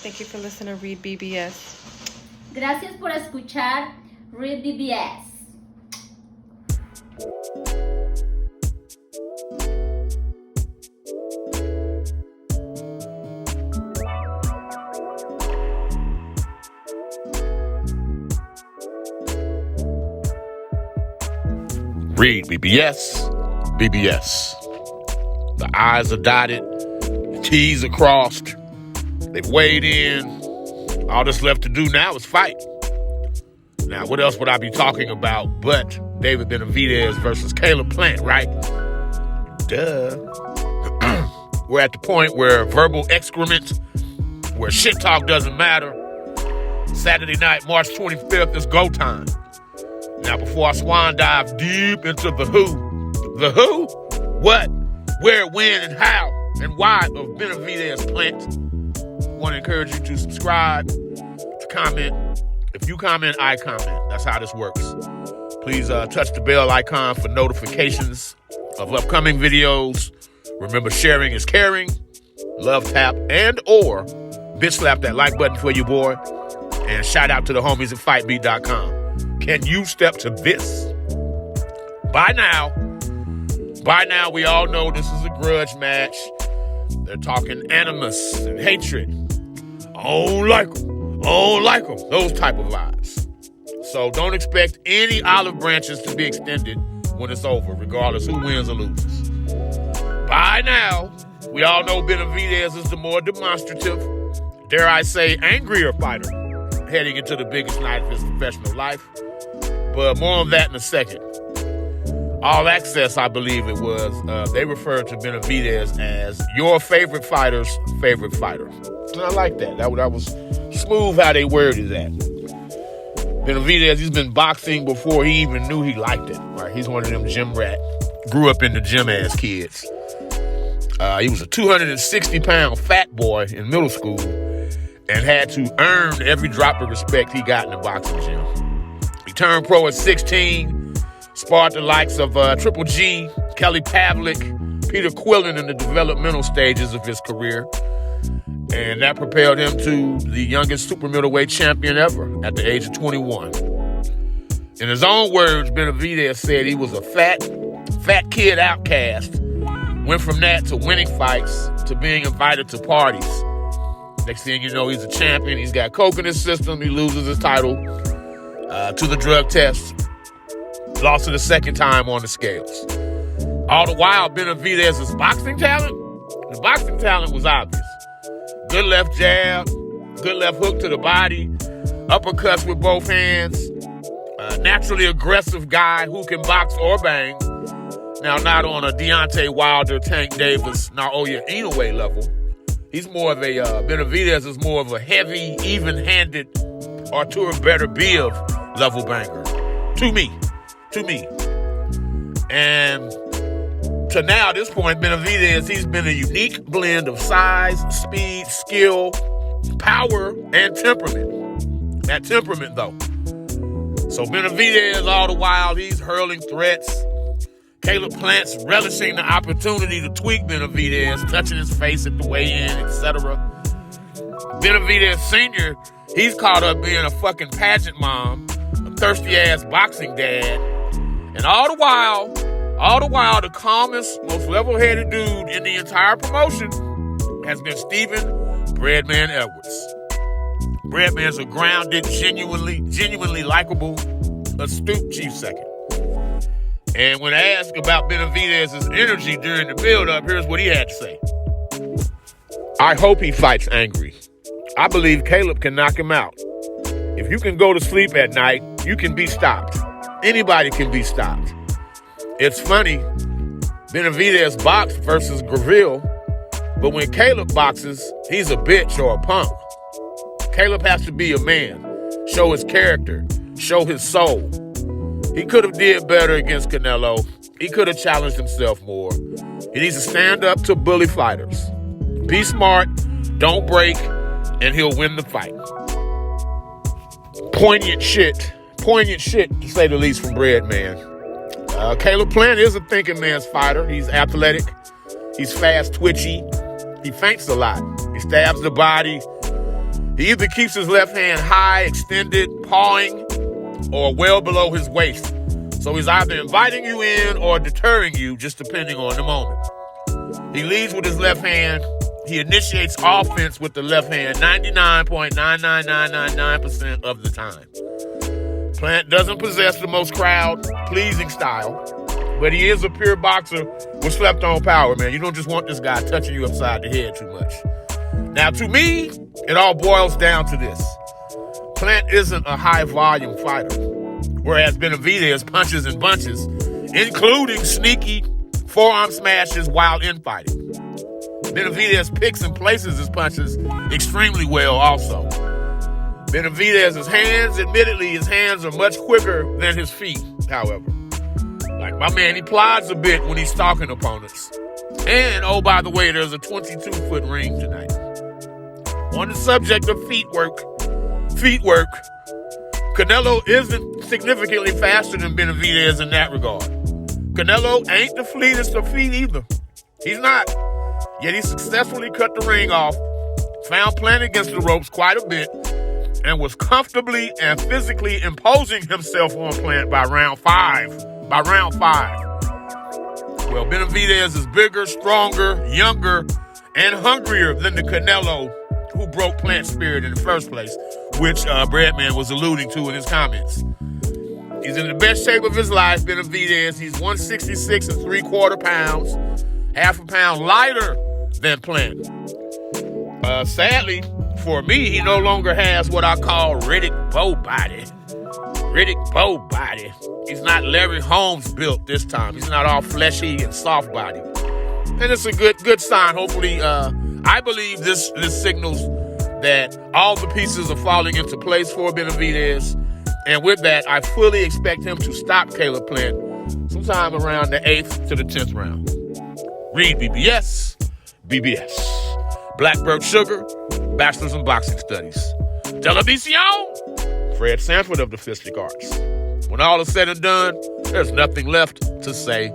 Thank you for listening to REED-BBS. Gracias por escuchar REED-BBS. REED-BBS, BBS. The I's are dotted, the T's are crossed. They've weighed in. All that's left to do now is fight. Now, what else would I be talking about but David Benavidez versus Caleb Plant, right? Duh. We're at the point where verbal excrement, where shit talk doesn't matter. Saturday night, March 25th, is go time. Now, before I swan dive deep into the who, what, where, when, and how, and why of Benavidez Plant, I want to encourage you to subscribe, to comment. If you comment, I comment. That's how this works. Please touch the bell icon for notifications of upcoming videos. Remember, sharing is caring. Love tap and or bitch slap that like button for you, boy. And shout out to the homies at fightbeat.com. Can you step to this? By now, we all know this is a grudge match. They're talking animus and hatred. I don't like them. Those type of vibes. So don't expect any olive branches to be extended when it's over, regardless who wins or loses. By now, we all know Benavidez is the more demonstrative, dare I say, angrier fighter heading into the biggest night of his professional life. But more on that in a second. All Access, I believe it was, they referred to Benavidez as your favorite fighter's favorite fighter. And I like that. That was smooth how they worded that. Benavidez, he's been boxing before he even knew he liked it. Right? He's one of them gym rat, grew up in the gym-ass kids. He was a 260-pound fat boy in middle school and had to earn every drop of respect he got in the boxing gym. He turned pro at 16, sparred the likes of Triple G, Kelly Pavlik, Peter Quillen in the developmental stages of his career. And that propelled him to the youngest super middleweight champion ever at the age of 21. In his own words, Benavidez said he was a fat kid outcast. Went from that to winning fights to being invited to parties. Next thing you know, he's a champion. He's got coke in his system. He loses his title to the drug test. Lost it a second time on the scales. All the while, Benavidez's boxing talent, the boxing talent was obvious. Good left jab, good left hook to the body, uppercuts with both hands, naturally aggressive guy who can box or bang. Now, not on a Deontay Wilder, Tank Davis, Naoya Inoue level. He's more of a, Benavidez is more of a heavy, even-handed, Artur Beterbiev level banger. To me. And to now, at this point, Benavidez, he's been a unique blend of size, speed, skill, power, and temperament. That temperament, though. So Benavidez, all the while, he's hurling threats. Caleb Plant's relishing the opportunity to tweak Benavidez, touching his face at the weigh-in, etc. Benavidez Sr., he's caught up being a fucking pageant mom, a thirsty-ass boxing dad. And all the while, the calmest, most level-headed dude in the entire promotion has been Stephen Breadman Edwards. Breadman's a grounded, genuinely likable, astute chief second. And when asked about Benavidez's energy during the build-up, here's what he had to say. I hope he fights angry. I believe Caleb can knock him out. If you can go to sleep at night, you can be stopped. Anybody can be stopped. It's funny, Benavidez boxed versus Graville, but when Caleb boxes, he's a bitch or a punk. Caleb has to be a man, show his character, show his soul. He could have did better against Canelo. He could have challenged himself more. He needs to stand up to bully fighters. Be smart, don't break, and he'll win the fight. Poignant shit to say the least from Breadman. Caleb Plant is a thinking man's fighter. He's athletic. He's fast, twitchy. He feints a lot. He stabs the body. He either keeps his left hand high, extended, pawing, or well below his waist. So he's either inviting you in or deterring you, just depending on the moment. He leads with his left hand. He initiates offense with the left hand 99.99999% of the time. Plant doesn't possess the most crowd-pleasing style, but he is a pure boxer with slept-on power, man. You don't just want this guy touching you upside the head too much. Now, to me, it all boils down to this. Plant isn't a high-volume fighter, whereas Benavidez punches in bunches, including sneaky forearm smashes while infighting. Benavidez picks and places his punches extremely well also. Benavidez's hands, admittedly, his hands are much quicker than his feet, however. Like my man, he plods a bit when he's stalking opponents. And, oh, by the way, there's a 22-foot ring tonight. On the subject of feet work, Canelo isn't significantly faster than Benavidez in that regard. Canelo ain't the fleetest of feet either. He's not. Yet he successfully cut the ring off, found Plant against the ropes quite a bit, and was comfortably and physically imposing himself on Plant by round five. Well, Benavidez is bigger, stronger, younger, and hungrier than the Canelo who broke Plant's spirit in the first place, which Breadman was alluding to in his comments. He's in the best shape of his life, Benavidez. He's 166 3/4 pounds, half a pound lighter than Plant. Sadly, for me, he no longer has what I call Riddick Bowe body. He's not Larry Holmes built this time. He's not all fleshy and soft body. And it's a good sign. Hopefully, I believe this signals that all the pieces are falling into place for Benavidez. And with that, I fully expect him to stop Caleb Plant sometime around the 8th to the 10th round. REED-BBS, BBS. Blackbird Sugar, Bachelor's in Boxing Studies. Television, Fred Sanford of the Fistic Arts. When all is said and done, there's nothing left to say